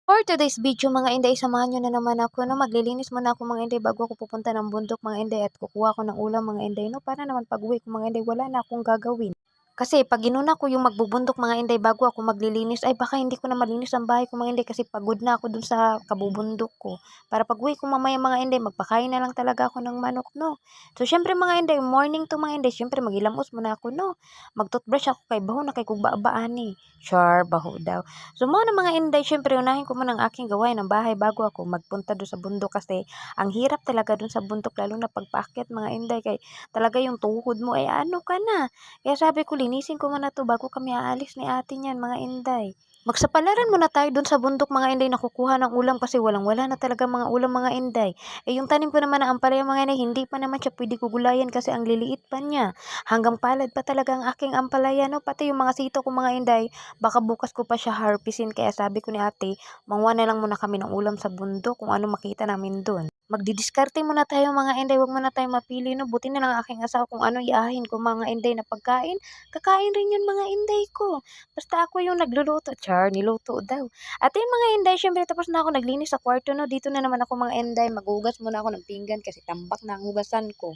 For today's video mga inday, samahan niyo na naman ako 'no, maglilinis muna ako mga inday bago ako pupunta ng bundok mga inday at kukuha ako ng ulam mga inday 'no, para naman pag-uwi ko mga inday wala na akong gagawin. Kasi 'pag inuna ko yung magbubundok mga inday bago ako maglilinis ay baka hindi ko na malinis ang bahay ko mga inday kasi pagod na ako dun sa kabubundok ko. Para pag-uwi ko mamaya mga inday magpakain na lang talaga ako ng manok 'no. So siyempre mga inday, morning to mga inday, siyempre maghilamos muna ako 'no. Mag-toothbrush ako kay baho na kay kog baa ani. Char, baho daw. So mao na mga inday, siyempre unahin ko muna ang aking gawain ng bahay bago ako magpunta dun sa bundok kasi ang hirap talaga dun sa bundok lalo na pag paakyat mga inday kay talaga yung tuhod mo ay ano ka na. Kaya sabi ko linisin ko muna 'to bago kami aalis ni ate niyan mga inday. Magsapalaran muna tayo dun sa bundok mga inday na kukuha ng ulam kasi walang-wala na talaga mga ulam mga inday. Eh yung tanim ko naman na ampalaya mga inday, hindi pa naman siya pwede gugulayan kasi ang liliit pa niya. Hanggang palad pa talaga ang aking ampalaya 'no, pati yung mga sitaw ko mga inday, baka bukas ko pa siya harvestin kaya sabi ko ni ate, manguha na lang muna kami ng ulam sa bundok kung ano makita namin dun. Magdidiskarte muna tayo mga inday, wag muna tayo mapili 'no, buti na lang ang aking asawa kung ano iahin ko mga inday na pagkain, kakain rin yun mga inday ko. Basta ako yung nagluluto, char, niluto daw. At yun mga inday, syempre tapos na ako naglinis sa kwarto 'no, dito na naman ako mga inday, maghugas muna ako ng pinggan kasi tambak na ang hugasan ko.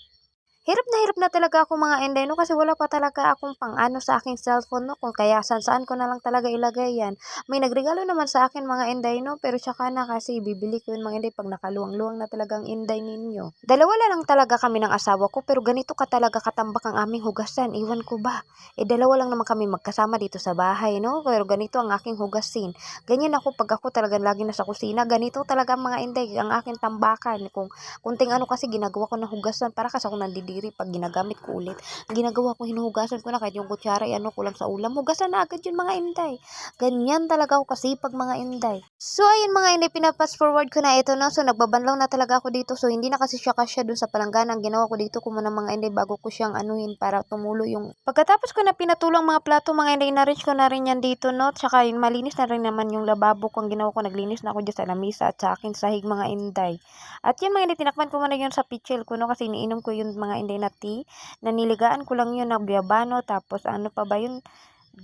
Hirap na talaga ako mga inday 'no, kasi wala pa talaga akong pang-ano sa aking cellphone 'no, kung kaya saan-saan ko na lang talaga ilagay 'yan. May nagregalo naman sa akin mga inday 'no, pero tsaka na kasi bibili ko 'yun mga inday 'pag nakaluwang-luwang na talaga ang inday ninyo. Dalawa na lang talaga kami ng asawa ko, pero ganito ka talaga katambak ang aming hugasan, ewan ko ba. Eh, dalawa lang naman kami magkasama dito sa bahay 'no, pero ganito ang aking hugasin. Ganyan ako 'pag ako talagang lagi nasa kusina, ganito talaga mga inday ang aking tambakan. Kung kunting ano kasi ginagawa ko ng hugasan para kasi ako nandidiri 'pag ginagamit ko ulit. Ang ginagawa ko hinuhugasan ko na kahit yung kutsara ay ano ko lang sa ulam, hugasan na agad yun mga inday. Ganyan talaga ako kasipag mga inday. So ayun mga inday, pina-fast forward ko na ito 'no, so nagbabanlaw na talaga ako dito, so hindi na kasi siya kasya dun sa palanggana. Ang ginawa ko dito ko muna mga inday bago ko siyang anuhin para tumulo yung pagkatapos ko na pinatulang mga plato mga inday, na-arrange ko na rin yan dito 'no, tsaka yung malinis na rin naman yung lababo ko. Ang ginawa ko naglinis na ako diyan sa lamisa at sa aking sahig mga inday. At yun mga inday, tinakpan ko muna yun sa pitchel ko 'no, kasi iniinom ko yun mga inday na tea. Naniligaan ko lang yun na guyabano tapos ano pa ba yun,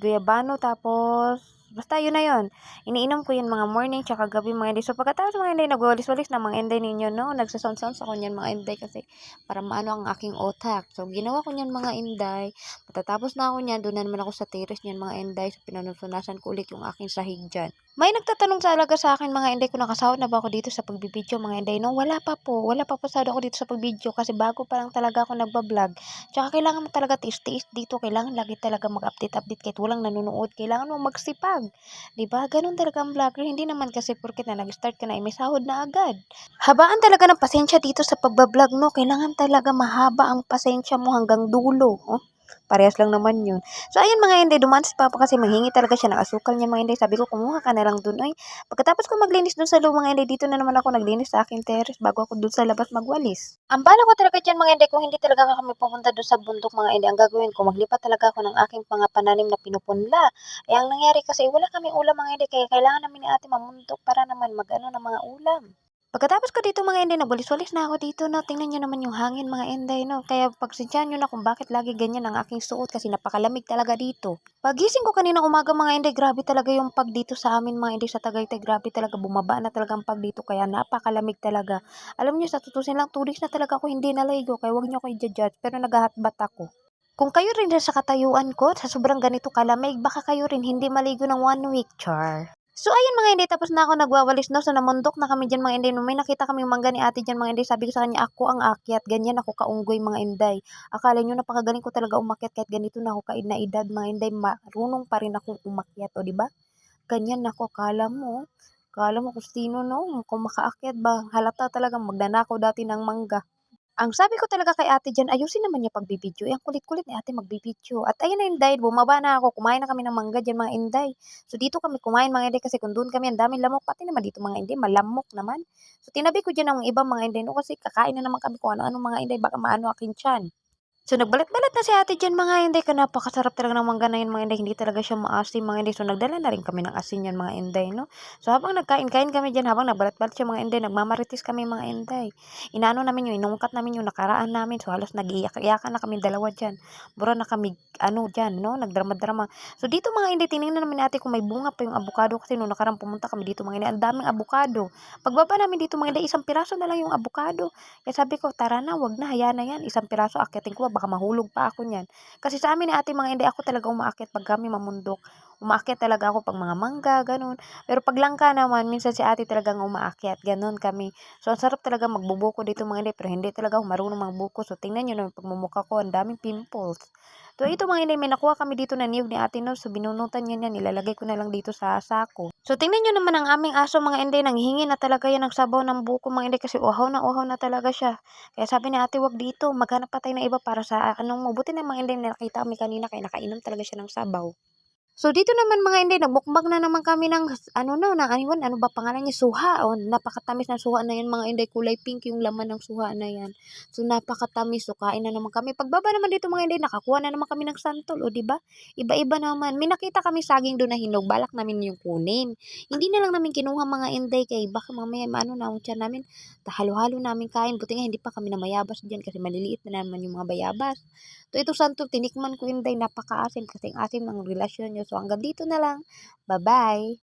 guyabano tapos basta yun na yun. Iniinom ko yun mga morning tsaka gabi mga inday. So pagkatapos mga inday, nagwawalis-walis na mga inday ninyo 'no, nagsa-sound-sounds ako niyan mga inday kasi para maano ang aking otak. So ginawa ko niyan mga inday, pagkatapos na ako niyan, dun na naman ako sa terrace niyan mga inday. So pinupunasan ko ulit yung aking sahig diyan. May nagtatanong talaga sa akin mga inday kung nakasahod na ba ako dito sa pagbibideo mga inday 'no, wala pa po sahod ako dito sa pagbibideo kasi bago pa lang talaga ako nagba-vlog. Tsaka kailangan mo talaga tiis-tiis dito, kailangan lagi talaga mag-update-update kahit walang nanonood, kailangan mo magsipag, 'di ba? Gano'n talaga ang vlogger, hindi naman kasi porket na nag-start ka na, eh, may sahod na agad. Habaan talaga ng pasensya dito sa pagba-vlog 'no, kailangan talaga mahaba ang pasensya mo hanggang dulo, oh. Parehas lang naman 'yun. So ayun mga inday, dumaan si papa kasi manghingi talaga siya ng asukal niya mga inday. Sabi ko, kumuha ka na lang dun ay. Pagkatapos ko maglinis dun sa loob mga inday, dito na naman ako naglinis sa aking terrace bago ako dun sa labas magwalis. Ang bala ko talaga diyan mga inday, kung hindi talaga kami pupunta dun sa bundok mga inday, ang gagawin ko, maglipat talaga ako ng aking mga pananim na pinupunla. Eh ang nangyari kasi wala kaming ulam mga inday, kaya kailangan namin ni ate mamundok para naman mag-ano ng mga ulam. Pagkatapos ko dito mga inday, nagwalis-walis na ako dito 'no, tingnan niyo naman yung hangin mga inday 'no, kaya pagsensyahan niyo na kung bakit lagi ganyan ang aking suot kasi napakalamig talaga dito. Paggising ko kaninang umaga mga inday, grabe talaga yung pag dito sa amin mga inday sa Tagaytay, grabe talaga bumaba na talaga ang pag dito kaya napakalamig talaga. Alam niyo sa tutusin lang 2 days na talaga ako hindi naligo kaya wag niyo ako i-judge pero naghahatbat ako. Kung kayo rin sa katayuan ko, sa sobrang ganito kalamig, baka kayo rin hindi maligo ng 1 week, char. So ayun mga inday, tapos na ako nagwawalis 'no, so namundok na kami diyan mga inday, nung may nakita kaming mangga ni ate diyan mga inday, sabi ko sa kanya, "Ako ang aakyat." Ganyan ako kaunggoy mga inday. Akala niyo napakagaling ko talaga umakyat kahit ganito na ako na edad mga inday, marunong pa rin akong umakyat, o 'di ba? Ganyan ako, akala mo kung sino 'no, kung makaakyat ba, halata talagang magnanakaw dati ng mangga. Ang sabi ko talaga kay ate diyan, ayusin naman niya pagbibideo, eh, ang kulit-kulit ni ate magbibideo. At ayun na inday, bumaba na ako, kumain na kami ng mangga diyan mga inday. So dito kami kumain mga inday kasi kung doon kami ang daming lamok, pati naman dito mga inday malamok naman. So tinabi ko diyan ang ibang mga inday 'no, kasi kakain na naman kami kung ano-ano mga inday, baka maano aking tiyan. So, nagbalat-balat na si ate diyan mga inday, ka napakasarap talaga ng mangga na yun mga inday, hindi talaga siya maasim mga inday. So, nagdala na rin kami ng asin yan mga inday 'no. So, habang nagkain-kain kami diyan, habang nagbalat-balat siya mga inday, nagmamarites kami mga inday. Inaano namin yung inungkat namin yung nakaraan namin, so halos nag-iiyak-iyakan na kaming dalawa diyan. Mura na kami ano diyan 'no, nagdrama-drama. So, dito mga inday, tiningnan namin ni ate kung may bunga pa yung abukado kasi nung nakaraan pumunta kami dito mga inday, ang daming abukado. Pagbaba namin dito mga inday, isang piraso na lang yung abukado. Kaya sabi ko, "Tara na, 'wag na, hayaan na 'yan, isang piraso akyatin ko pa, baka mahulog pa ako niyan." Kasi sa amin ni ate mga inday, ako talaga umaakyat 'pag kami mamundok. Umaakyat talaga ako 'pag mga mangga, gano'n. Pero 'pag langka naman, minsan si ate talagang umaakyat, gano'n kami. So, ang sarap talaga magbubuko dito mga inday, pero hindi talaga ako marunong magbuko. So, tingnan niyo naman pagmumukha ko, ang daming pimples. So, ito mga inday, may nakuha kami dito na niyog ni ate 'no, so binunutan niya niyan, nilalagay ko na lang dito sa sako. So, tingnan niyo naman ang aming aso mga inday, nanghihingi na talaga yan ng sabaw ng buko mga inday kasi uhaw na talaga siya. Kaya sabi ni ate, "Wag dito, maghanap pa tayo ng iba para sa ano mo." Buti na mga inday nakita kami kanina kaya nakainom talaga siya ng sabaw. So, dito naman mga inday, nagmukbang na naman kami ng ano 'no, ng ano yun, ano ba pangalan niya, suha. Oh, napakatamis ng suha na yan mga inday, kulay pink yung laman ng suha na yan. So, napakatamis. So, kain na naman kami. Pagbaba naman dito mga inday, nakakuha na naman kami ng santol. O, 'di ba? Iba-iba naman. May nakita kami saging doon na hinog, balak namin yung kunin. Hindi na lang namin kinuha mga inday kay baka mamaya maano na ang tiyan namin. Halo-halo namin kain. Buti nga hindi pa kami namayabas diyan kasi maliliit na naman yung mga bayabas. So, ito santol tinikman ko inday, napakaasim kasing asim ng relasyon niyo. So, hanggang dito na lang. Bye-bye.